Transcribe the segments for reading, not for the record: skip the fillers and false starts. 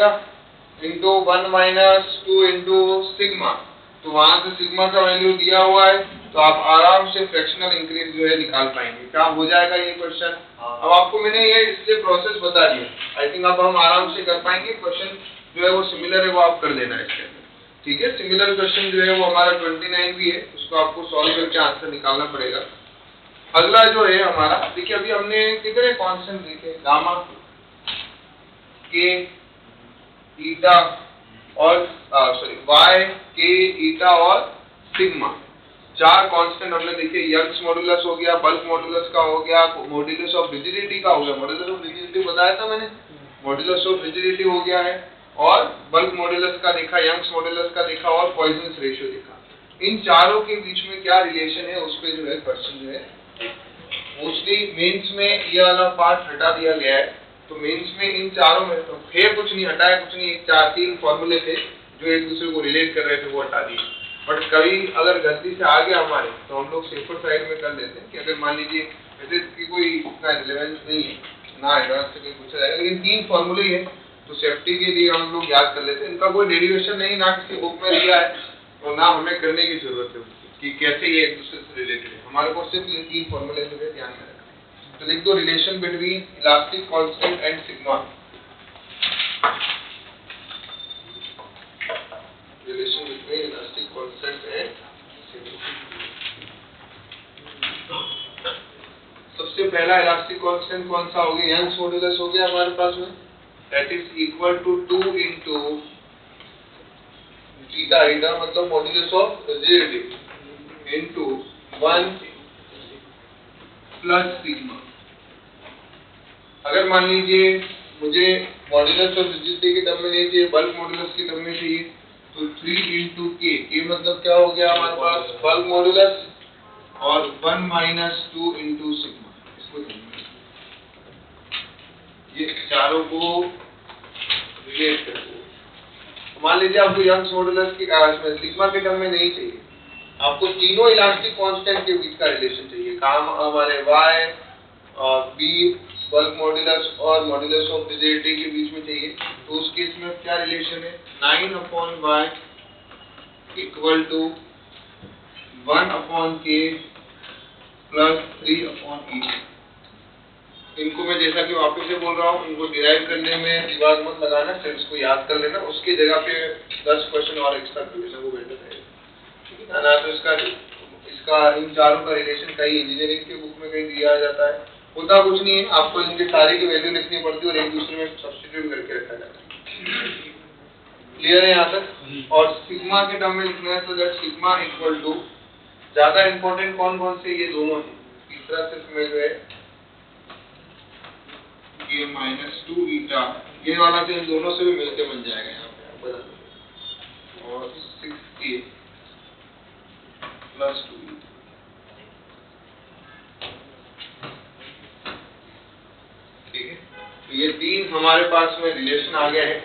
जाएगा into 1 minus 2 into sigma. तो वहां से सिग्मा का वैल्यू दिया हुआ है, तो आप आराम से फ्रैक्शनल इंक्रीज जो है निकाल पाएंगे। क्या हो जाएगा ये क्वेश्चन? अब आपको मैंने ये इसलिए प्रोसेस बता दिया, आई थिंक अब हम आराम से कर पाएंगे। क्वेश्चन जो है वो सिमिलर है, वो आप कर देना इसके अंदर, ठीक है। सिमिलर क्वेश्चन जो है वो हमारा 29 भी है, उसको आपको सॉल्व करके आंसर निकालना पड़ेगा। अगला जो है हमारा, देखिए अभी हमने कितने कांस्टेंट देखे, गामा, के, ईटा और वाई, के, ईटा और सिग्मा, 4 कांस्टेंट हमने देखे। यंग्स मॉडुलस हो गया, बल्क मॉडुलस का हो गया, मॉडुलस ऑफ रिजिडिटी का हो गया, मॉडुलस ऑफ रिजिडिटी बताया था मैंने, मॉडुलस ऑफ रिजिडिटी हो गया है, और बल्क मॉडुलस का देखा, यंग्स मॉडुलस का देखा और पॉइजनस रेशियो देखा। इन चारों के बीच में क्या रिलेशन है उस पे जो है क्वेश्चन जो है मोस्टली मेंस में ये वाला पार्ट हटा दिया गया है। तो मेंस में इन चारों में तो थे कुछ नहीं, हटाया कुछ नहीं, 4-3 फॉर्मूले थे जो एक दूसरे को रिलेट कर रहे थे, वो हटा दिए। बट कभी अगर गलती से आ गया हमारे, तो हम लोग सेफर साइड में कर लेते हैं कि अगर मान लीजिए वैसे इसकी कोई इतना रिलेवेंस नहीं है ना, एडवांस से कोई पूछा जाएगा, लेकिन 3 फॉर्मूले ही है तो सेफ्टी के लिए हम लोग याद कर लेते हैं। इनका कोई डेरिवेशन नहीं, ना किसी बुक में दिया है और ना हमें करने की जरूरत है कि कैसे ये एक दूसरे से रिलेटेड है। हमारे को सिर्फ ये 3 फॉर्मूले जो है ध्यान में रखना है। तो लिख दो relation between elastic constant and sigma. Relation between elastic constant and sigma. सबसे पहला इलास्टिक कांस्टेंट कौन सा हो गया? यंग्स मॉडुलस हो गया हमारे पास में, that is equal to 2 into theta, theta मतलब modulus of rigidity into 1 plus sigma. अगर मान लीजिए मुझे मॉडुलस ऑफ रिजिडिटी के टर्म में नहीं चाहिए, बल्क मॉडुलस के टर्म में चाहिए, तो 3 इनटू के, ये मतलब क्या हो गया हमारे पास बल्क मॉडुलस, और 1 माइनस 2 इनटू सिग्मा। इसको ये चारों को रिलेट करते हैं। मान लीजिए आपको यंग्स मॉडुलस की सिग्मा के टर्म में नहीं चाहिए, आपको तीनों इलास्टिक कांस्टेंट के बीच का रिलेशन चाहिए। काम हमारे y और b, बल्क मॉडुलस और मॉडुलस ऑफ रिजिडिटी के बीच में चाहिए। तो उस केस में क्या रिलेशन है? 9/y equal to 1/k plus 3/e। इनको मैं जैसा कि वापस से बोल रहा हूँ, इनको डिराइव करने में दिमाग मत लगाना, सिर्फ इसको याद कर लेना। उसकी जगह पे 10 क्वेश्चन और एक्स्ट्रा कर लेना, वो बेटर रहेगा ना। तो इसका इन चारों का रिलेशन कहीं इंजीनियरिंग के बुक में कहीं दिया जाता है, होता कुछ नहीं है, आपको इनके सारे की वैल्यू लिखनी पड़ती है और एक दूसरे में सब्स्टिट्यूट करके रखा जाता है। क्लियर है यहाँ तक? और सिग्मा के टर्म में लिखना है, तो दैट सिग्मा इक्वल टू, ज्यादा इंपॉर्टेंट कौन कौन से ये दोनों है, तीसरा सिर्फ में जो है ये -2 ईटा, ये वाला तो इन दोनों से भी मिलके बन जाएगा यहाँ पे, आप बता दो, और 6k प्लस 2 ईटा। ठीक है, तो ये 3 हमारे पास में रिलेशन आ गए हैं,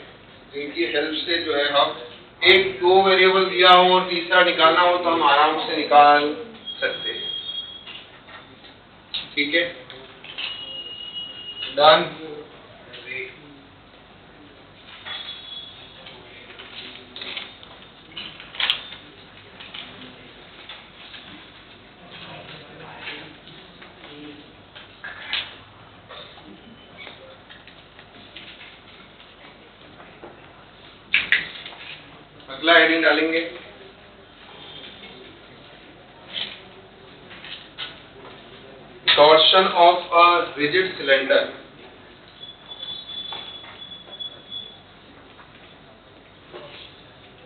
जिनकी हेल्प से जो है हम एक 2 वेरिएबल दिया हो और तीसरा निकालना हो तो हम आराम से निकाल सकते हैं। ठीक है, डन। अगला हेडिंग डालेंगे torsion of a rigid cylinder.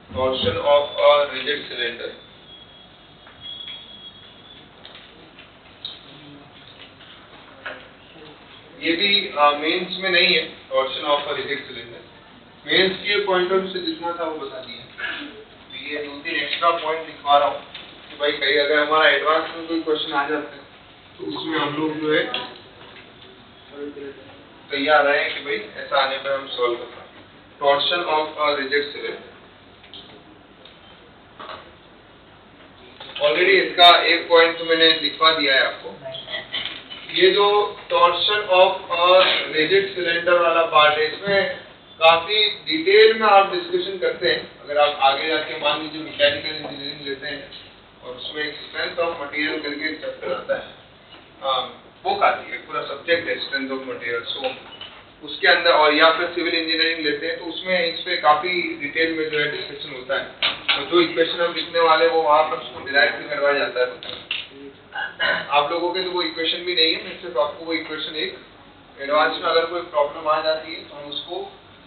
Torsion of a rigid cylinder, ये भी मेंस में नहीं है। Torsion of a rigid cylinder mains के पॉइंट ऑफ व्यू से जितना था वो बता दिया। तो ये 2-3 एक्स्ट्रा पॉइंट लिखवा रहा हूँ कि भाई कहीं अगर हमारा एडवांस में कोई क्वेश्चन आ जाता है तो उसमें हम लोग जो है तैयार रहे कि भाई ऐसा आने पर हम सॉल्व कर पाए। Torsion of a rigid cylinder, already इसका एक पॉइंट तो मैंने लिखवा दिया है आपको। ये जो torsion of a rigid cylinder वाला पार्ट है, इसमें काफी डिटेल में आप डिस्कशन करते हैं। अगर आप आगे जाके मान लीजिए मैकेनिकल इंजीनियरिंग लेते हैं और उसमें एक स्ट्रेंथ ऑफ मटेरियल करके एक चैप्टर आता है, बुक आती है, पूरा सब्जेक्ट है स्ट्रेंथ ऑफ मटेरियल, सो उसके अंदर, और या फिर सिविल इंजीनियरिंग लेते हैं तो उसमें इस पे काफी डिटेल में जो है डिस्कशन होता है। तो जो इक्वेशन हम लिखने वाले वो वहाँ पर उसको डिराइव भी करवाया जाता है। आप लोगों के तो वो इक्वेशन भी नहीं है, मैं सिर्फ आपको वो इक्वेशन एक एडवांस में अगर कोई प्रॉब्लम आ जाती है तो हम उसको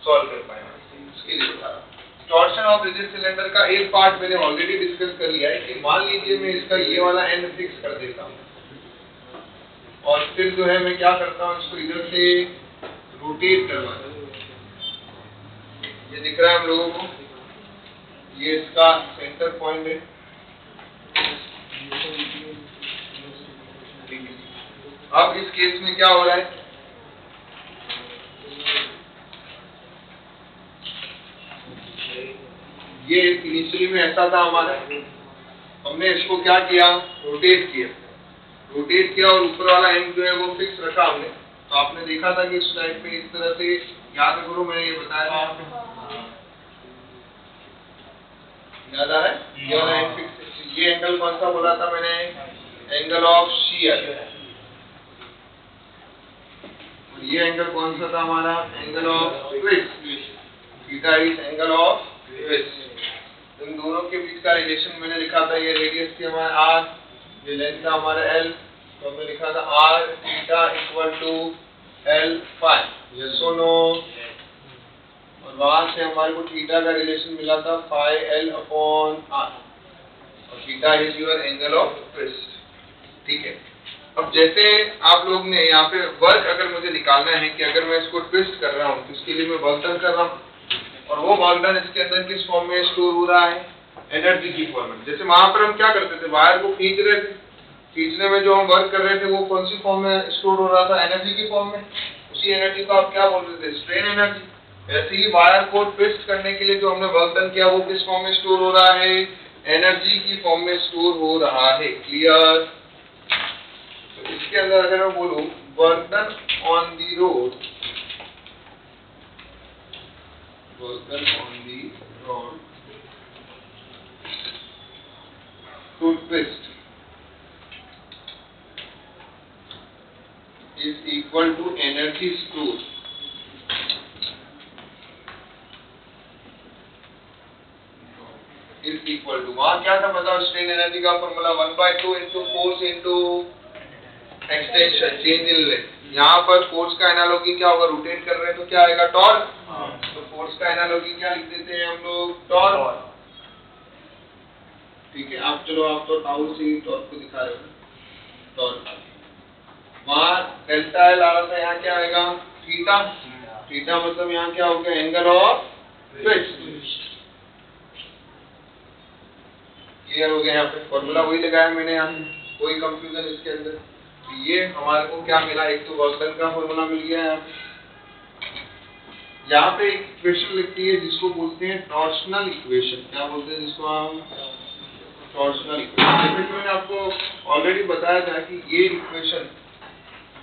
सॉल्व कर पाएंगे, उसके लिए बता रहा हूँ। टॉर्शन ऑफ रिजिड सिलेंडर का एक पार्ट मैंने ऑलरेडी डिस्कस कर लिया है कि मान लीजिए मैं इसका ये वाला एंड फिक्स कर देता हूँ और फिर जो है मैं क्या करता हूँ, इसको इधर से रोटेट करवाता हूँ। ये दिख रहा है हम लोगों को, ये इसका सेंटर पॉइंट है। अब इस केस में क्या हो रहा है, ये इनिशियली में ऐसा था हमारा, हमने इसको क्या किया, रोटेट किया और ऊपर वाला एंड जो है वो फिक्स रखा हमने। तो आपने देखा था कि इस स्लाइड में इस तरह से याद करो, मैंने ये बताया था आपको, याद आ रहा है, ये वाला एंड फिक्स। ये एंगल कौन सा बोला था मैंने, एंगल ऑफ शियर। और ये एंगल कौन सा था हमारा, angle of twist. Theta is angle of twist. इन दोनों के बीच का रिलेशन मैंने लिखा था, ये रेडियस थी हमारा r, ये लेंथ था हमारा l, तो हमने लिखा था r theta equal to l phi, yes और नो। और वहां से हमारे को थीटा का रिलेशन मिला था फाई l अपॉन r, और theta is your angle of twist. ठीक है, अब जैसे आप लोग ने यहाँ पे वर्क अगर मुझे निकालना है कि अगर मैं इसको ट्विस्ट कर रहा हूँ तो इसके लिए मैं वर्क डन कर रहा हूँ, और वो वर्क डन इसके अंदर किस फॉर्म में स्टोर हो रहा है, एनर्जी की फॉर्म में। जैसे वहां पर हम क्या करते थे, वायर को खींच रहे थे, खींचने में जो हम वर्क कर रहे थे वो कौन सी फॉर्म में स्टोर हो रहा था, एनर्जी की फॉर्म में। उसी एनर्जी को आप क्या बोलते थे, स्ट्रेन एनर्जी। ऐसे ही वायर को ट्विस्ट करने के लिए जो हमने वर्क डन किया वो किस फॉर्म में स्टोर हो रहा है, एनर्जी की फॉर्म में स्टोर हो रहा है। क्लियर। तो इसके अंदर अगर मैं बोलूं work done on the road, work done on the rod to twist is equal to energy stored is equal to, वहां क्या था बताओ, स्ट्रेन एनर्जी का formula 1/2 into force into extension, change in length. यहाँ पर फोर्स का analogy क्या होगा, रोटेट कर रहे हैं तो क्या आएगा, टॉर्क। तो फोर्स का एनालॉजी क्या लिख देते हैं हम लोग, टॉर्क। ठीक है, आप चलो आप तो टाउ से टॉर्क को दिखा रहे हो, टॉर्क। वहाँ डेल्टा एल आ रहा था, यहाँ क्या आएगा, थीटा। थीटा मतलब यहाँ क्या हो गया, एंगल ऑफ ट्विस्ट। क्लियर हो गया, यहाँ पे फॉर्मूला वही लगाया मैंने, यहाँ कोई कंफ्यूजन इसके अंदर। तो ये हमारे को क्या मिला, एक तो वर्क डन का फॉर्मूला मिल गया है। यहाँ पे एक इक्वेशन लिखती है जिसको बोलते हैं टॉर्शनल इक्वेशन। क्या बोलते हैं जिसको हम, टॉर्शनल इक्वेशन। जैसे कि मैंने आपको ऑलरेडी बताया था कि ये इक्वेशन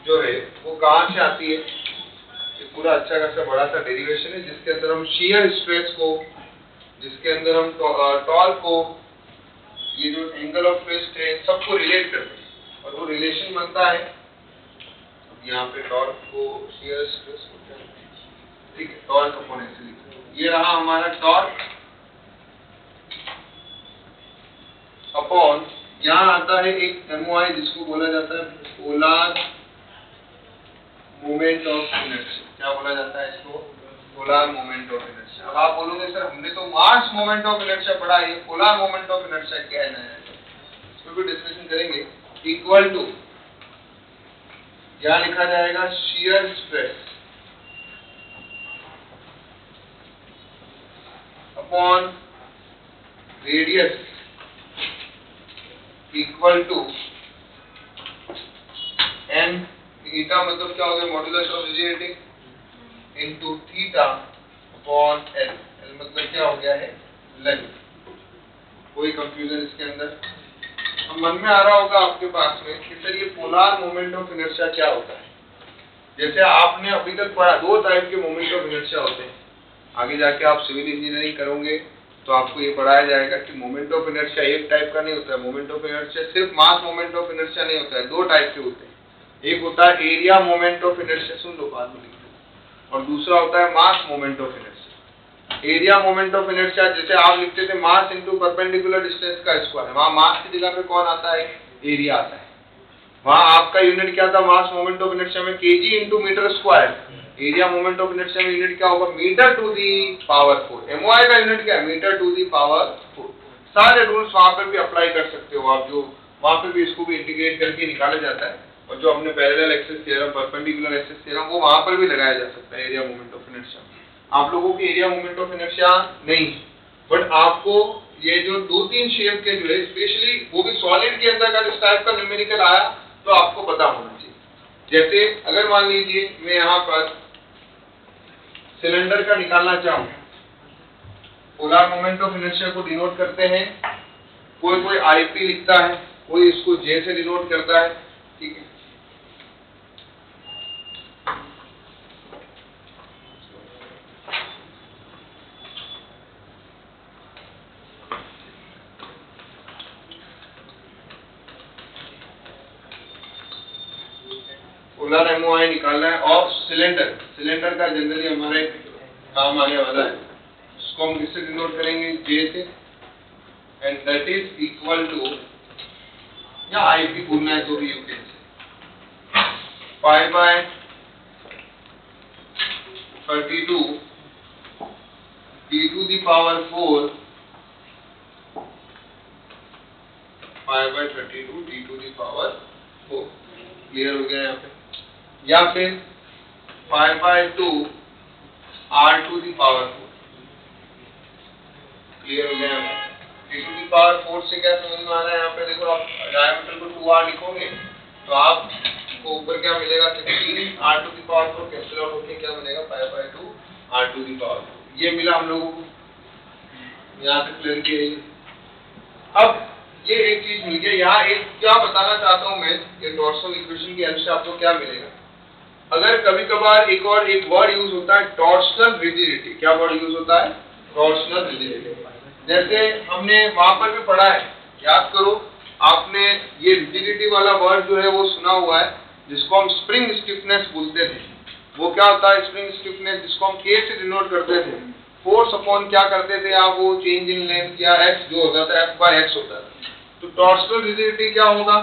जो है वो कहाँ से आती है, ये पूरा अच्छा खासा बड़ा सा डेरिवेशन है जिसके अंदर हम शियर स्ट्रेस को, जिसके अंदर हम टॉर्क को, ये जो एंगल ऑफ ट्विस्ट है, सबको रिलेट करते हैं और वो रिलेशन बनता है। यहाँ पे टॉर्क को शियर स्ट्रेस को, ठीक है, टॉर्क अपॉन एक्सेलरेशन। ये रहा हमारा टॉर्क अपॉन, यहाँ आता है एक MOI जिसको बोला जाता है पोलर मोमेंट ऑफ इनर्शिया। क्या बोला जाता है इसको, पोलर मोमेंट ऑफ इनर्शिया। अब आप बोलोगे सर हमने तो मास मोमेंट ऑफ इनर्शिया पढ़ा है, पोलर मोमेंट ऑफ इनर्शिया क्या है, इसको भी डिस्कशन करेंगे। इक्वल टू क्या लिखा जाएगा, shear stress upon radius equal to M, theta मतलब क्या हो गया, modulus of rigidity, into theta upon L. L मतलब क्या हो गया है, लेंथ। कोई कंफ्यूजन इसके अंदर, अब मन में आ रहा होगा आपके पास में कि सर ये पोलर मोमेंट ऑफ इनर्शिया क्या होता है। जैसे आपने अभी तक पढ़ा, दो टाइप के मोमेंट ऑफ इनर्शिया होते हैं, आगे जाके आप सिविल इंजीनियरिंग करोगे तो आपको ये पढ़ाया जाएगा कि मोमेंट ऑफ इनर्शिया एक टाइप का नहीं होता है। मोमेंट ऑफ इनर्शिया सिर्फ मास मोमेंट ऑफ इनर्शिया नहीं होता है, दो टाइप के होते हैं। एक होता है एरिया मोमेंट ऑफ इनर्शिया, सुन लो बाद में लिख दो, और दूसरा होता है मास moment of inertia. Area moment of inertia जैसे आप लिखते थे मास इनटू परपेंडिकुलर डिस्टेंस का स्क्वायर, वहां मास की जगह पे कौन आता है, एरिया आता है। वहां आपका यूनिट क्या था मास मोमेंट ऑफ इनर्शिया में, KG into metre square. Area moment of inertia में यूनिट क्या होगा, metre to the power 4। MOI का यूनिट क्या है, मीटर टू दी पावर 4। सारे रूल्स वहां पर भी अप्लाई कर सकते हो आप, जो वहां पर भी इसको भी इंटीग्रेट करके निकाला जाता है। और जो हमने parallel axis theorem, perpendicular axis theorem, वो वहां पर भी लगाया जा सकता है एरिया मोमेंट ऑफ इनर्शिया। आप लोगों की एरिया मोमेंट ऑफ इनर्शिया नहीं, बट आपको ये जो दो तीन शेप के जो है स्पेशली वो भी सॉलिड के अंदर अगर इस टाइप का न्यूमेरिकल आया तो आपको पता होना चाहिए। जैसे अगर मान लीजिए मैं यहाँ पर सिलेंडर का निकालना चाहूँ, पोलर मोमेंट ऑफ इनर्शिया को डिनोट करते हैं, कोई कोई आईपी लिखता है, कोई इसको जे से डिनोट करता है, ठीक है। पोलर एमओआई निकालना है और सिलेंडर, सिलेंडर का जनरली हमारे काम आने वाला है, इसको हम किससे डिनोट करेंगे, जे से, and that is equal to, या आईपी बोलना है तो भी you can say, 5 by 32 D to the power 4, 5 by 32 D to the power 4। Clear हो गया यहाँ पे। या फिर 5 by 2 R to the power 4। Clear हो गया यहाँ पे। डी टू दी पावर 4 से क्या समझ में आ रहा है, यहाँ पे देखो आप डायमीटर को 2r लिखोगे तो आपको ऊपर क्या मिलेगा, 16 r to the power 4 cancel out होके क्या बनेगा, 5 by 2 r to the power 4। ये मिला हम लोगों को, यहाँ तक क्लियर किया। अब ये एक चीज मिल गया। यहाँ एक क्या बताना चाहता हूँ मैं, ये टॉर्सनल इक्वेशन की हेल्प से आपको क्या मिलेगा। अगर कभी कभार एक और एक वर्ड यूज होता है टॉर्सनल रिजिडिटी। क्या वर्ड यूज होता है, टॉर्सनल रिजिडिटी। जैसे हमने वहां पर भी पढ़ा है, याद करो आपने, ये रिजिडिटी वाला वर्ड जो है वो सुना हुआ है, जिसको हम स्प्रिंग स्टिफनेस बोलते थे। वो क्या होता है स्प्रिंग स्टिफनेस, जिसको हम K से डिनोट करते थे। फोर्स अपॉन क्या करते थे आप, वो चेंज इन लेंथ या x जो होता था, F बाय x होता था। तो टॉर्सनल रिजिडिटी क्या होगा,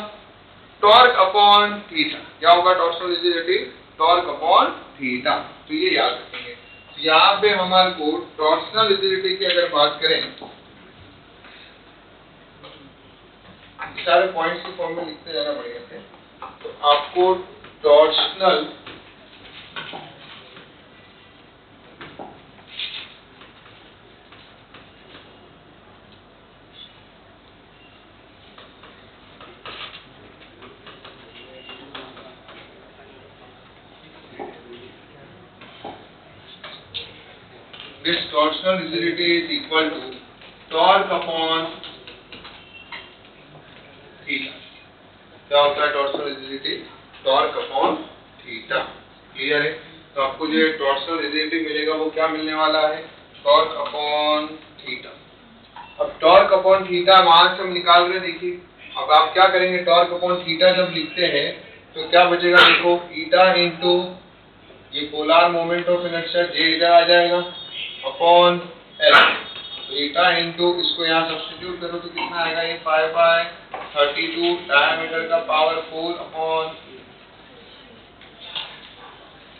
टॉर्क अपॉन थीटा। क्या होगा torsional rigidity, torque upon theta. तो ये याद रखेंगे। तो यहाँ पे हमारे को टॉर्सनल रिजिडिटी की अगर बात करें, सारे पॉइंट्स की फॉर्म में लिखते जाना बढ़िया से। तो आपको torsional this torsional rigidity is equal to torque upon theta। क्या होता है torsional rigidity, torque upon theta. Clear है। तो आपको जो टॉर्सनल रिजिडिटी मिलेगा वो क्या मिलने वाला है, टॉर्क अपॉन थीटा। अब टॉर्क अपॉन थीटा वहां से हम निकाल रहे, देखिए अब आप क्या करेंगे, टॉर्क अपॉन थीटा जब लिखते हैं तो क्या बचेगा, देखो थीटा इनटू ये पोलर मोमेंट ऑफ इनर्शिया जे इधर आ जाएगा अपॉन एल। थीटा इनटू इसको यहाँ सब्स्टिट्यूट करो तो कितना आएगा, ये 5 बाय 32 डायमीटर का पावर 4 अपॉन,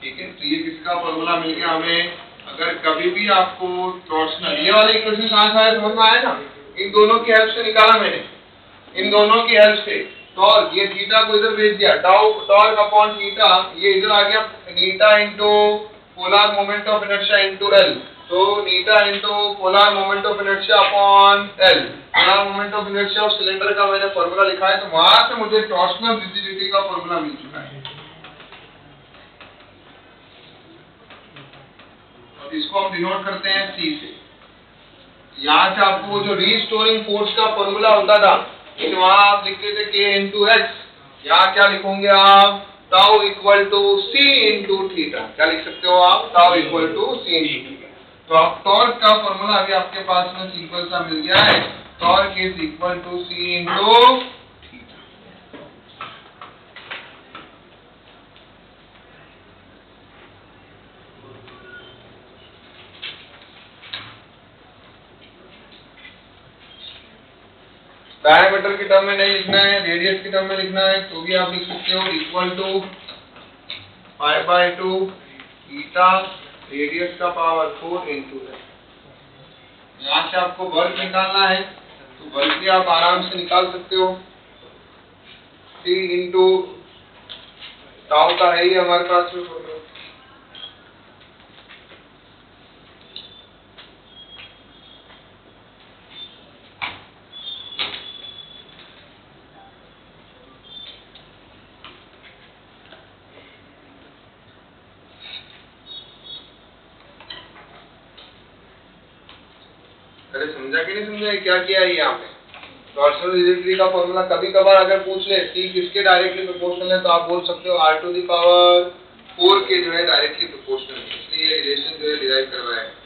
ठीक है। तो ये किसका फॉर्मूला मिल गया हमें। अगर कभी भी आपको टॉर्सनल, ये वाले इक्वेशन कहाँ से आया समझ में आया ना, इन दोनों की हेल्प से निकाला मैंने, इन दोनों की हेल्प से। टॉर्क ये थीटा को इधर भेज दिया, टॉर्क अपॉन थीटा ये इधर आ गया, theta into polar moment of inertia into L. तो theta into polar moment of inertia upon L. Polar moment of inertia और सिलेंडर का मैंने फॉर्मूला लिखा है, तो वहां से मुझे टॉर्सनल रिजिडिटी का फॉर्मूला मिल चुका है। और इसको हम डिनोट करते हैं C से। यहाँ से आपको वो जो रीस्टोरिंग फोर्स का फॉर्मूला होता था, वहां आप लिखते थे K इंटू X, यहाँ क्या लिखोगे आप, tau equal to C into theta. क्या लिख सकते हो आप, tau equal to C into theta. तो आप टॉर्क का फॉर्मूला अभी आपके पास में सिंपल सा मिल गया है, torque is equal to C into theta. Diameter की टर्म में नहीं लिखना है, रेडियस की टर्म में लिखना है तो भी आप लिख सकते हो, equal to pi by 2 theta radius का पावर 4 इंटू है। यहाँ से आपको वर्ग निकालना है तो वर्ग भी आप आराम से निकाल सकते हो, सी इंटू टाउ का है ही हमारे पास में फॉर्मूला। अरे समझा कि नहीं समझा, क्या किया है यहाँ पे? टॉर्सनल रिजिडिटी का फॉर्मूला कभी कभार अगर पूछ ले टी किसके डायरेक्टली प्रोपोर्शनल है तो आप बोल सकते हो r टू द पावर 4 के जो है डायरेक्टली प्रोपोर्शनल है, इसलिए ये रिलेशन जो है डिराइव करवाया है।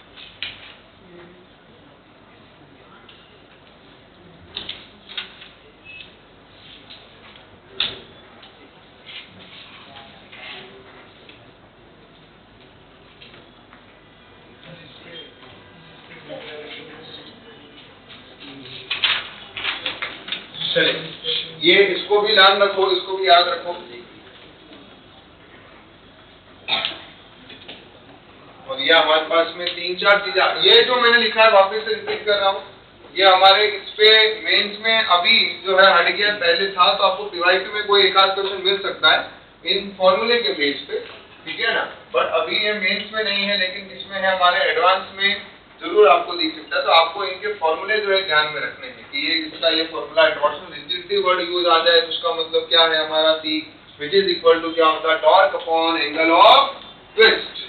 चले ये इसको भी ध्यान रखो, इसको भी याद रखो। और ये हमारे पास में 3-4 चीजें, ये जो मैंने लिखा है वापस से रिपीट कर रहा हूँ, ये हमारे इस पे मेंस में अभी जो है हट गया, पहले था तो आपको पीवाईक्यू में कोई एक आध क्वेश्चन मिल सकता है इन फॉर्मूले के बेस पे, ठीक है ना, बट अभी ये मेंस में नहीं है, लेकिन इसमें है हमारे एडवांस में जरूर आपको दिख सकता है। तो आपको इनके फॉर्मूले जो है ध्यान में रखने हैं कि ये इसका ये फॉर्मूला है, टॉर्सनल रिजिडिटी वर्ड यूज आ जाए तो उसका मतलब क्या है हमारा सी व्हिच इज इक्वल टू क्या होता है, torque upon angle of twist.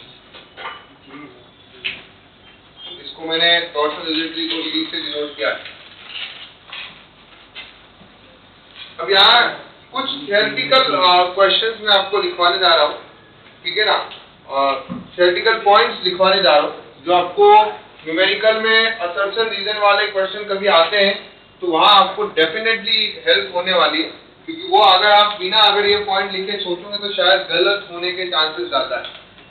इसको मैंने टॉर्सनल रिजिडिटी को टी से डिनोट किया है। अब यहाँ कुछ थियोरेटिकल क्वेश्चंस मैं आपको लिखवाने जा रहा हूँ, ठीक है ना, थियोरेटिकल पॉइंट्स लिखवाने जा रहा हूँ जो आपको न्यूमेरिकल में असर्शन रीजन वाले क्वेश्चन कभी आते हैं तो वहां आपको डेफिनेटली हेल्प होने वाली है, क्योंकि वो अगर आप बिना अगर ये पॉइंट लिखे सोचोगे तो शायद गलत होने के चांसेस ज्यादा है।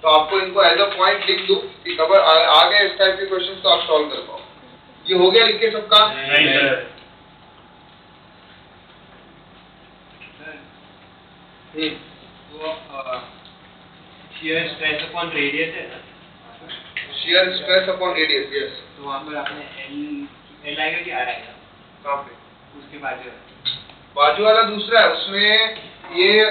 तो आपको इनको एज अ पॉइंट लिख दूं कि कब आगे इस टाइप के क्वेश्चन तो आप सॉल्व कर पाओ। ये हो गया लिख के सबका? नहीं sir. Shear stress upon radius है ना, shear stress upon radius, yes. तो वहाँ पर आपने एल आएगा कि आर आएगा? कहाँ पे? उसके बाजू वाला दूसरा है, उसमें ये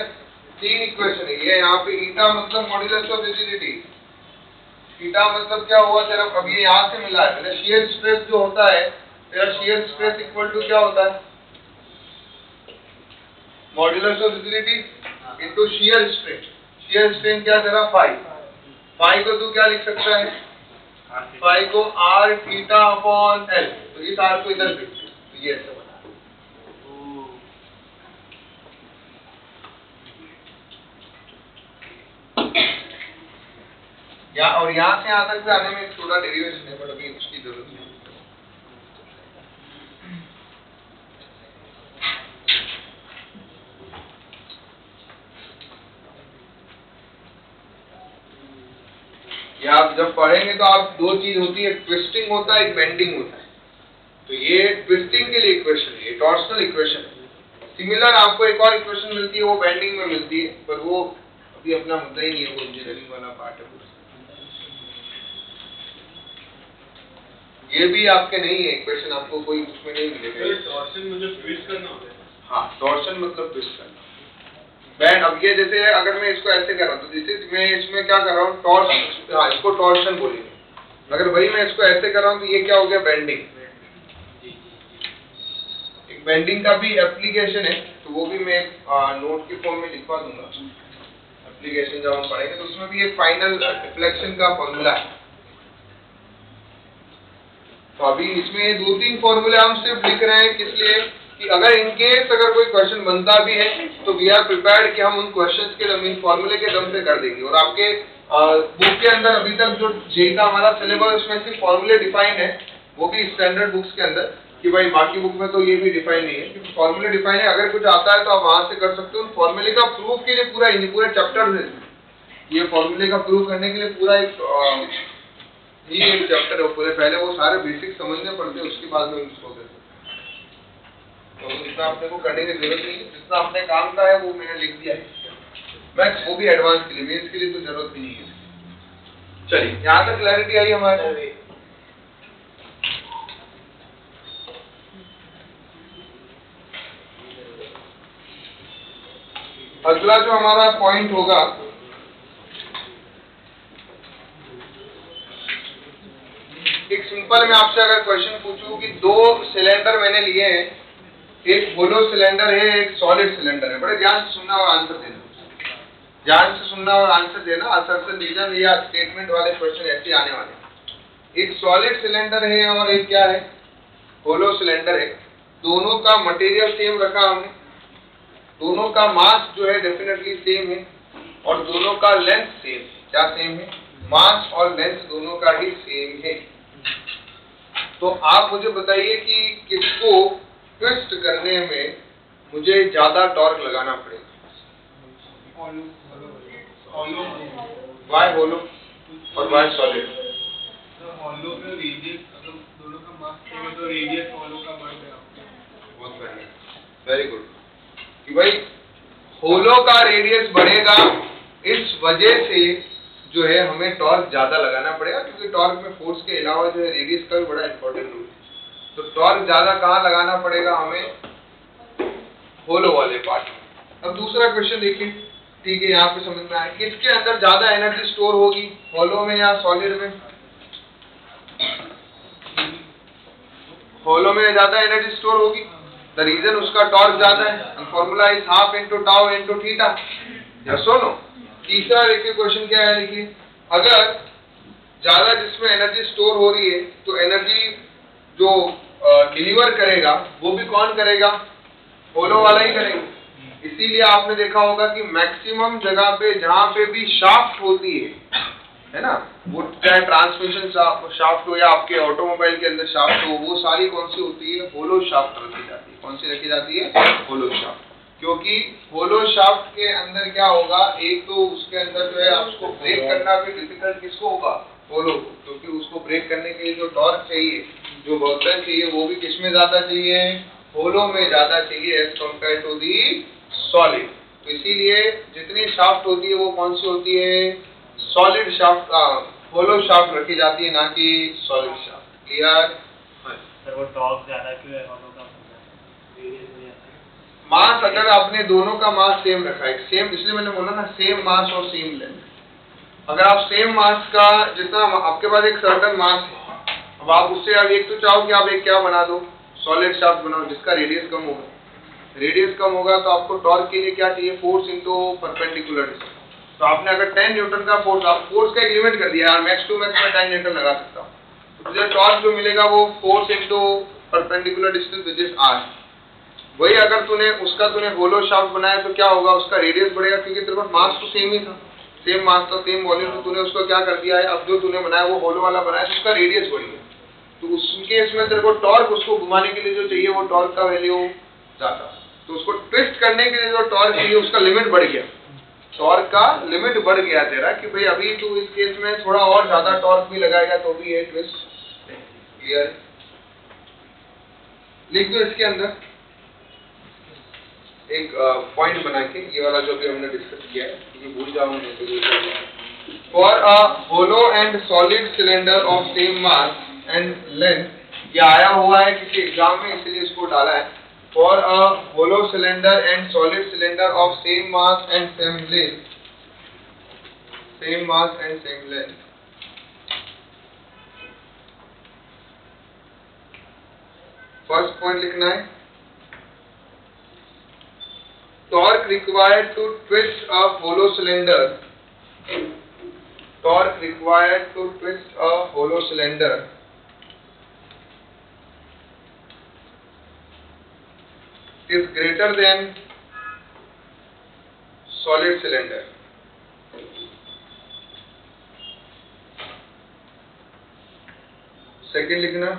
3 इक्वेशन है। ये यहाँ पे ईटा मतलब मॉड्यूलस ऑफ रिजिडिटी, ईटा मतलब क्या हुआ तेरा, अब ये यहाँ से मिला है तेरा शियर स्ट्रेस जो होता है, तेरा शियर स्ट्रेस इक्वल टू क्या होता है, modulus of rigidity into shear strain. Shear strain क्या तेरा फाई, फाई को तू क्या लिख सकता है, फाई को आर थीटा अपॉन एल, तो इस आर को इधर लिख, तो ये ऐसा बना या, और यहाँ से यहाँ तक भी आने में थोड़ा डेरिवेशन है, बट अभी उसकी जरूरत नहीं। ये आप जब पढ़ेंगे तो आप 2 चीज होती है, ट्विस्टिंग होता है, एक बेंडिंग होता है। तो ये ट्विस्टिंग के लिए इक्वेशन है, ये टॉर्सनल इक्वेशन है। सिमिलर आपको एक और इक्वेशन मिलती है, वो बेंडिंग में मिलती है, पर वो अभी अपना मुद्दा ही नहीं है, वो इंजीनियरिंग वाला पार्ट है। ये भी आपके नहीं है इक्वेशन, आपको कोई उसमें नहीं मिलेगा। टॉर्शन मतलब ट्विस्ट करना होता है। हाँ, टॉर्शन मतलब ट्विस्ट करना। बैंड, अब ये जैसे अगर मैं इसको ऐसे कर रहा हूँ तो जैसे मैं इसमें क्या कर रहा हूँ, टॉर्शन, हाँ इसको टॉर्शन बोलेंगे। अगर वही मैं इसको ऐसे कर रहा हूँ तो ये क्या हो गया, बेंडिंग। एक बेंडिंग का भी एप्लीकेशन है, तो वो भी मैं नोट के फॉर्म में लिखवा दूंगा। एप्लीकेशन जब हम पढ़ेंगे तो उसमें भी एक फाइनल डिफ्लेक्शन का फॉर्मूला है। तो अभी इसमें 2-3 फॉर्मूले हम सिर्फ लिख रहे हैं, किस लिए, कि अगर इन केस अगर कोई क्वेश्चन बनता भी है तो वी आर प्रिपेयर्ड कि हम उन क्वेश्चंस के मीन फॉर्मूले के दम पे कर देंगे। और आपके बुक के अंदर अभी तक जो जेई का हमारा सिलेबस उसमें सिर्फ फॉर्मूले डिफाइन है, वो भी स्टैंडर्ड बुक्स के अंदर, कि भाई बाकी बुक में तो ये भी डिफाइन नहीं है, क्योंकि फॉर्मूले डिफाइन है। अगर कुछ आता है तो आप वहां से कर सकते हो। फॉर्मूले का प्रूफ के लिए पूरे चैप्टर है, ये फॉर्मूले का प्रूफ करने के लिए पूरा एक चैप्टर है पूरे। पहले वो सारे बेसिक समझने पड़ते हैं, उसके बाद में उसको देते। तो इतना आपने को करने की जरूरत नहीं है, जितना अपने काम का है वो मैंने लिख दिया है। मैथ्स वो भी एडवांस के लिए, मेंस के लिए तो जरूरत भी नहीं है। चलिए यहाँ तक क्लैरिटी आई हमारे। अगला जो हमारा पॉइंट होगा, एक सिंपल मैं आपसे अगर क्वेश्चन पूछूं कि दो सिलेंडर मैंने लिए हैं, एक होलो सिलेंडर है, एक सॉलिड सिलेंडर है। बड़े ध्यान से सुनना और आंसर देना, ध्यान से सुनना और आंसर देना। असर रीजन या स्टेटमेंट वाले क्वेश्चन ऐसे आने वाले। एक सॉलिड सिलेंडर है और एक क्या है, होलो सिलेंडर है। दोनों का मटेरियल सेम रखा हमने, दोनों का मास जो है डेफिनेटली सेम है, और दोनों का लेंथ सेम है। क्या सेम है? मास और लेंथ दोनों का ही सेम है। तो आप मुझे बताइए कि किसको ट्विस्ट करने में मुझे ज्यादा टॉर्क लगाना पड़ेगा? वाई होलो और वाई सॉलिड? होलो में रेडियस, अगर दोनों का मास सेम है तो रेडियस होलो का बढ़ गया। बहुत बढ़िया, वेरी गुड। कि भाई होलो का रेडियस बढ़ेगा, इस वजह से जो है हमें टॉर्क ज्यादा लगाना पड़ेगा, क्योंकि टॉर्क में फोर्स के अलावा जो है रेडियस का भी बड़ा इंपॉर्टेंट रोल है। तो टॉर्क ज्यादा कहाँ लगाना पड़ेगा हमें? होलो वाले पार्ट में। अब दूसरा क्वेश्चन देखिए, ठीक है, यहाँ पे समझ में आया किसके अंदर ज्यादा एनर्जी स्टोर होगी, होलो में या सॉलिड में? होलो में ज्यादा एनर्जी स्टोर होगी। द रीजन उसका टॉर्क ज्यादा है, formula is half into tau into theta. Yes और नो? तीसरा देखिए क्वेश्चन क्या है, देखिए अगर ज्यादा जिसमें एनर्जी स्टोर हो रही है तो एनर्जी जो डिलीवर करेगा वो भी कौन करेगा? होलो वाला ही करेगा। इसीलिए आपने देखा होगा कि मैक्सिमम जगह पे जहां पे भी शाफ्ट होती है ना, वो चाहे ट्रांसमिशन शाफ्ट हो या आपके ऑटोमोबाइल के अंदर शाफ्ट हो, वो सारी कौन सी होती है? होलो शाफ्ट रखी जाती है। कौन सी रखी जाती है? Hollow shaft. क्योंकि होलो शाफ्ट के अंदर क्या होगा, एक तो उसके अंदर जो है आपको ब्रेक करना भी डिफिकल्ट किसको होगा? होलो को। क्योंकि उसको ब्रेक करने के लिए जो टॉर्क चाहिए, जो वर्क चाहिए, वो भी किसमें ज्यादा चाहिए? होलो में ज्यादा चाहिए as compare to the solid. तो इसीलिए जितनी शाफ्ट होती है वो कौन सी होती है? सॉलिड शाफ्ट, होलो शाफ्ट रखी जाती है, ना कि सॉलिड शाफ्ट। क्लियर? सर वो टॉर्क ज्यादा क्यों है होलो का? मास अगर आपने दोनों का मास सेम रखा है, सेम, इसलिए मैंने बोला ना सेम मास और सेम लेंथ। अगर आप सेम मास का जितना आपके पास एक सर्टेन मास है, अब आप उससे अब एक तो चाहो कि आप एक क्या बना दो, सॉलिड शाफ्ट बनाओ जिसका रेडियस कम होगा। रेडियस कम होगा तो आपको टॉर्क के लिए क्या चाहिए? Force into perpendicular distance. तो आपने अगर 10 न्यूटन का फोर्स, आप फोर्स का एक लिमिट कर दिया यार, मैक्स टू मैक्स में 10 न्यूटन लगा सकता हूँ, तो मुझे टॉर्क जो मिलेगा वो force into perpendicular distance which is R. वही अगर तूने होलो शाफ्ट बनाया तो क्या होगा? उसका रेडियस बढ़ेगा, क्योंकि तेरे पास मास तो सेम ही था, सेम मास था, सेम वॉल्यूम, तो तूने उसको क्या कर दिया है, अब जो तूने बनाया वो होलो वाला बनाया तो उसका रेडियस बढ़ गया। तो उसके इसमें तेरे को टॉर्क, उसको घुमाने के लिए जो चाहिए वो टॉर्क का वैल्यू ज्यादा, तो उसको ट्विस्ट करने के लिए जो टॉर्क चाहिए उसका लिमिट बढ़ गया। टॉर्क का लिमिट बढ़ गया तेरा, कि भाई अभी तू इस केस में थोड़ा और ज्यादा टॉर्क भी लगाएगा तो भी ये ट्विस्ट। क्लियर? लिख दो इसके अंदर एक पॉइंट बना के, ये वाला जो भी हमने डिस्कस किया है, ये भूल जाऊंगा। For a hollow and solid cylinder of same mass and length, ये आया हुआ है किसी एग्जाम में इसलिए इसको डाला है। For a hollow cylinder and solid cylinder of same mass and same length, same mass and same length, first point लिखना है, torque required to twist a hollow cylinder, torque required to twist a hollow cylinder is greater than solid cylinder. Second लिखना,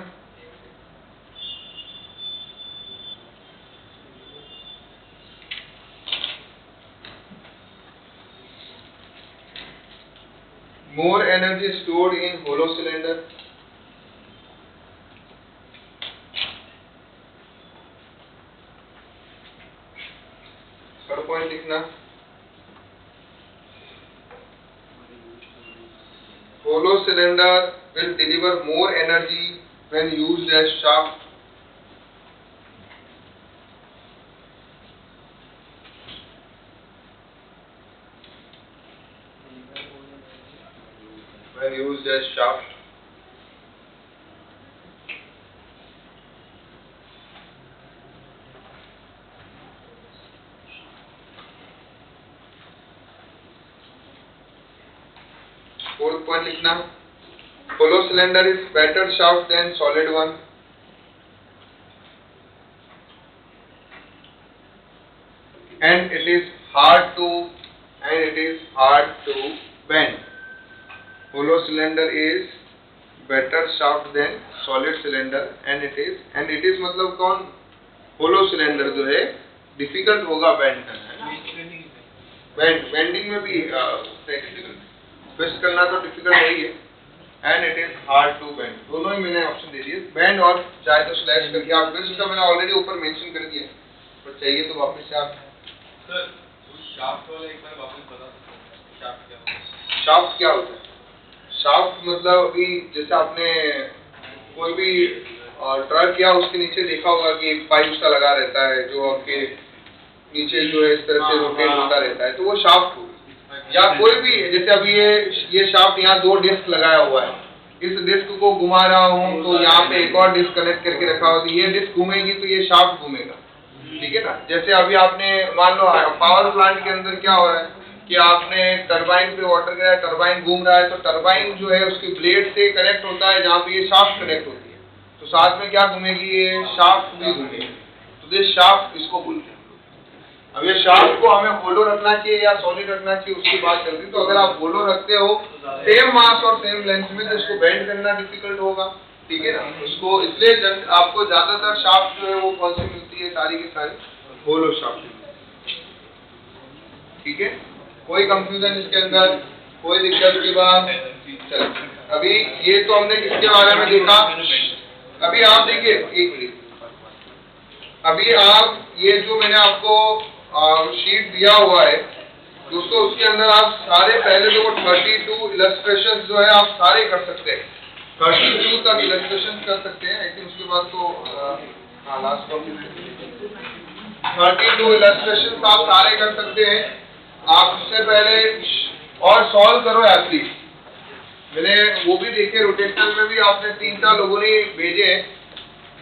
more energy stored in hollow cylinder. Third point लिखना, hollow cylinder will deliver more energy when used as shaft. When used as shaft. Fourth point लिखना, hollow cylinder is better shaft than solid one. And it is hard to bend. Hollow cylinder is better shaft than solid cylinder and it is मतलब कौन, hollow cylinder जो है difficult होगा bend करना है, bending में भी twist करना तो difficult है ही है, and it is hard to bend. दोनों ही मैंने ऑप्शन दे दिए, bend और चाहे तो स्लैश करके आप twist का मैंने ऑलरेडी ऊपर मेंशन कर दिया, पर चाहिए तो वापस से आप सर उस शाफ्ट वाला एक बार वापस बता सकते हैं, शाफ्ट क्या होता है? शाफ्ट क्या होता है? शाफ्ट मतलब अभी जैसे आपने कोई भी ट्रक या उसके नीचे देखा होगा कि एक पाइप सा लगा रहता है जो आपके नीचे जो है इस तरह से रोटेट होता रहता है, तो वो शाफ्ट होगा। या कोई भी जैसे अभी ये शाफ्ट यहाँ दो डिस्क लगाया हुआ है, इस डिस्क को घुमा रहा हूँ तो यहाँ पे एक और डिस्क कनेक्ट करके रखा हुआ है, ये डिस्क घूमेगी तो ये शाफ्ट घूमेगा, ठीक है ना। जैसे अभी आपने मान लो पावर प्लांट के अंदर क्या हो रहा है कि आपने टरबाइन पे वाटर गिराया, टरबाइन घूम रहा है, तो टरबाइन जो है उसकी ब्लेड से कनेक्ट होता है जहाँ पे ये शाफ्ट कनेक्ट होती है, तो साथ में क्या घूमेगी, ये शाफ्ट भी घूमेगी, तो ये शाफ्ट इसको बोलते हैं। अब ये शाफ्ट को हमें होलो रखना चाहिए या सॉलिड रखना चाहिए उसकी बात चलती है, तो अगर आप होलो रखते हो सेम मास और सेम लेंथ में तो इसको बेंड करना डिफिकल्ट होगा, ठीक है ना। उसको इसलिए आपको ज्यादातर शाफ्ट जो है वो कौन सी मिलती है, सारी की सारी होलो शाफ्ट, ठीक है। कोई कंफ्यूजन इसके अंदर, कोई दिक्कत की बात? चलो अभी ये तो हमने किसके बारे में देखा, अभी आप देखिए एक मिनट, अभी आप ये जो मैंने आपको शीट दिया हुआ है दोस्तों, उसके अंदर आप सारे पहले जो 32 इलस्ट्रेशन जो है आप सारे कर सकते हैं, 32 तक इलस्ट्रेशन कर सकते हैं। आई थिंक उसके बाद तो लास्ट 32 इलस्ट्रेशन आप सारे कर सकते हैं। आप उससे पहले और सॉल्व करो यार प्लीज, मैंने वो भी देखे रोटेशनल में भी आपने 3-4 लोगों ने भेजे हैं,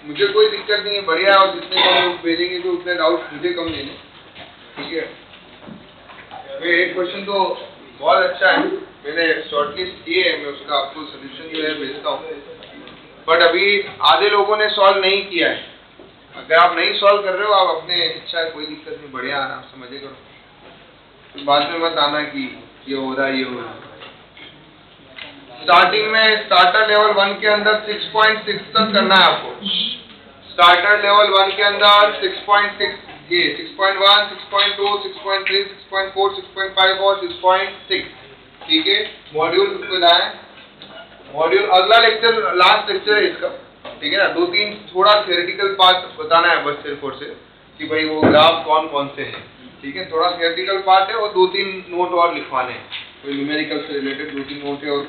मुझे कोई दिक्कत नहीं है, बढ़िया है, और जितने कम लोग भेजेंगे तो उतने डाउट मुझे कम लेने, ठीक है। एक क्वेश्चन तो बहुत अच्छा है, मैंने शॉर्टलिस्ट किए है, मैं उसका आपको सोल्यूशन जो है भेजता हूँ, बट अभी आधे लोगों ने सॉल्व नहीं किया है। अगर आप नहीं सॉल्व कर रहे हो, आप अपने इच्छा है, कोई दिक्कत नहीं, बढ़िया आराम से मजे करो, तो बाद में मत आना कि ये हो रहा है ये हो रहा है। स्टार्टिंग में स्टार्टर लेवल 1 के अंदर 6.6 तक करना है आपको, स्टार्टर लेवल 1 के अंदर 6.6, ये 6.1, 6.2, 6.3, 6.4, 6.5 और 6.6, ठीक है। मॉड्यूल बनाए, मॉड्यूल अगला लेक्चर लास्ट लेक्चर है इसका, ठीक है ना। 2-3 थोड़ा थियोरेटिकल पार्ट बताना है बस सिर्फ और सिर्फ कि भाई वो ग्राफ कौन कौन से हैं, ठीक है। थोड़ा थियोरेटिकल पार्ट है और 2-3 नोट और लिखवाने हैं, कोई न्यूमेरिकल से रिलेटेड 2-3 नोट है और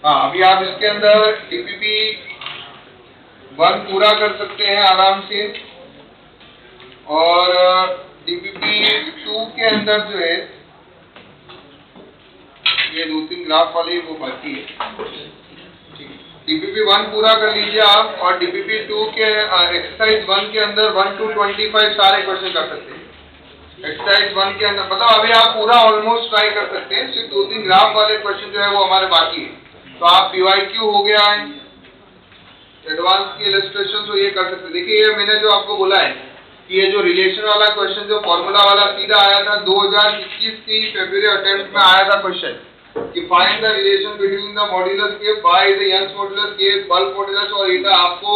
हाँ। अभी आप इसके अंदर टीपीपी 1 पूरा कर सकते हैं आराम से, और टीपीपी 2 के अंदर जो है ये 2-3 ग्राफ वाले वो बाकी है, टीपीपी 1 पूरा कर लीजिए आप, और टीपीपी 2 के एक्सरसाइज 1 के अंदर 1 to 25 सारे क्वेश्चन कर सकते हैं, एक्सरसाइज 1 के अंदर मतलब अभी आप पूरा ऑलमोस्ट ट्राई कर सकते हैं, सिर्फ 2-3 ग्राफ वाले क्वेश्चन जो है वो हमारे बाकी है। तो आप PYQ हो गया है, एडवांस की इलस्ट्रेशन तो ये कर सकते हैं। देखिए ये मैंने जो आपको बोला है कि ये जो रिलेशन वाला क्वेश्चन जो फॉर्मूला वाला सीधा आया था 2021 की फरवरी अटेम्प्ट में आया था क्वेश्चन कि find the relation between the modulus के बाय द यंग्स मॉड्यूलस के बल्क मॉड्यूलस और eta। आपको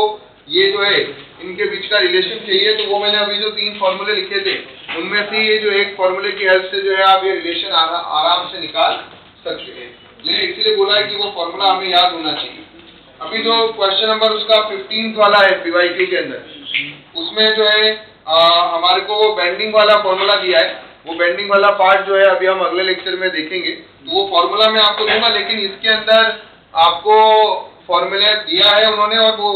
ये जो है इनके बीच का रिलेशन चाहिए, तो वो मैंने अभी जो 3 फॉर्मूले लिखे थे उनमें से ये जो एक फॉर्मूले की हेल्प से जो है आप ये रिलेशन आराम से निकाल सकते हैं। मैंने इसलिए बोला है कि वो फॉर्मूला हमें याद होना चाहिए। अभी जो क्वेश्चन नंबर उसका 15th वाला है PYQ के अंदर, उसमें जो है हमारे को वो बेंडिंग वाला फॉर्मूला दिया है। वो बेंडिंग वाला पार्ट जो है अभी हम अगले लेक्चर में देखेंगे, तो वो फॉर्मूला मैं आपको दूंगा, लेकिन इसके अंदर आपको फॉर्मूला दिया है उन्होंने और वो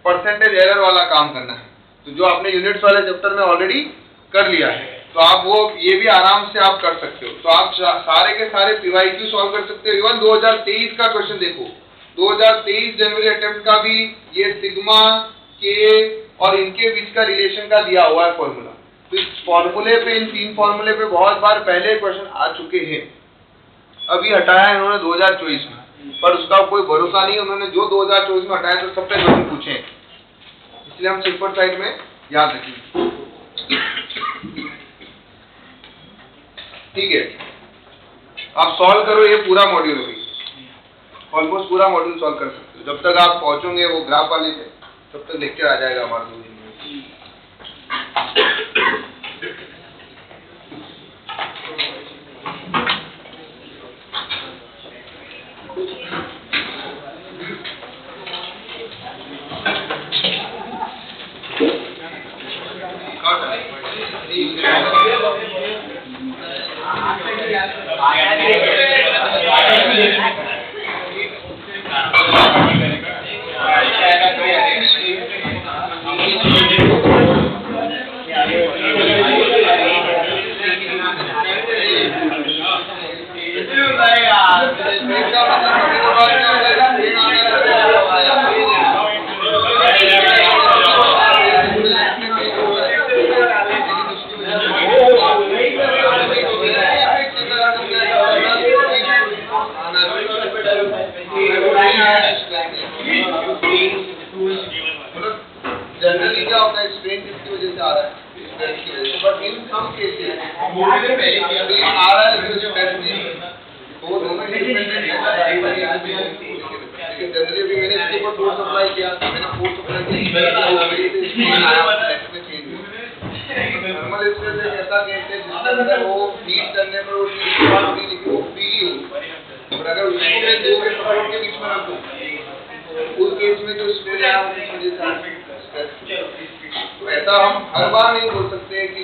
परसेंटेज एरर वाला काम करना है। तो जो आपने यूनिट्स वाले चैप्टर में ऑलरेडी कर लिया है, तो आप वो ये भी आराम से आप कर सकते हो। तो आप सारे के सारे PYQ सॉल्व कर सकते हो। इवन 2023 का क्वेश्चन देखो, 2023 जनवरी अटेम्प्ट का भी ये सिग्मा के और इनके बीच का रिलेशन का दिया हुआ है फॉर्मूला। तो इस फॉर्मूले पे, इन 3 फॉर्मूले पे बहुत बार पहले क्वेश्चन आ चुके हैं। अभी हटाया है इन्होंने 2024 में, पर उसका कोई भरोसा नहीं। उन्होंने जो 2024 में हटाया तो सब पे क्वेश्चन पूछे, इसलिए हम सिंपल साइड में याद रखेंगे। ठीक है, आप सॉल्व करो ये पूरा मॉड्यूल भी, ऑलमोस्ट पूरा मॉड्यूल सॉल्व कर सकते हो। जब तक आप पहुंचोगे वो ग्राफ वाले पे, तब तक लेक्चर आ जाएगा हमारा 2 दिन में। जनरली क्या होता है, स्ट्रेन किसकी वजह से आ रहा है, स्ट्रेस की वजह से। But in some cases strain आ रहा है लेकिन स्ट्रेस नहीं है, तो वो दोनों इंडिपेंडेंट है। लेकिन जनरली अभी मैंने इसके ऊपर फोर्स अप्लाई किया, मैंने फोर्स अप्लाई किया, स्ट्रेन आया नेक्स्ट में चेंज हुआ। नॉर्मल स्ट्रेस एक ऐसा केस है जिसके अंदर वो हीट करने पर वो चीज होगी लेकिन वो फ्रीली होगी। और अगर उसको मैं 2 के सपोर्ट के बीच में रखूं, उस केस में जो स्ट्रेन आया वो किस वजह से आया, तो ऐसा हम हर बार नहीं बोल सकते कि